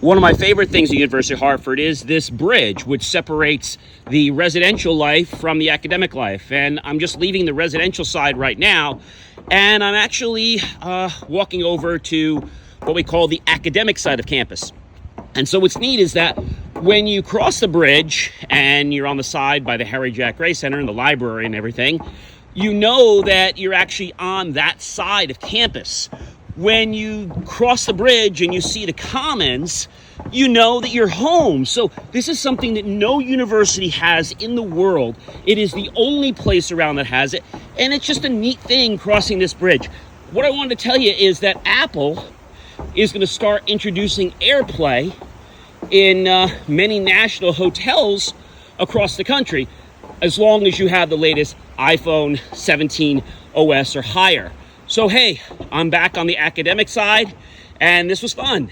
One of my favorite things at University of Hartford is this bridge, which separates the residential life from the academic life. And I'm just leaving the residential side right now, and I'm actually walking over to what we call the academic side of campus. And so what's neat is that when you cross the bridge and you're on the side by the Harry Jack Gray Center and the library and everything, you know that you're actually on that side of campus. When you cross the bridge and you see the Commons, you know that you're home. So this is something that no university has in the world. It is the only place around that has it. And it's just a neat thing crossing this bridge. What I wanted to tell you is that Apple is going to start introducing AirPlay in many national hotels across the country, as long as you have the latest iPhone 17 OS or higher. So hey, I'm back on the academic side, and this was fun.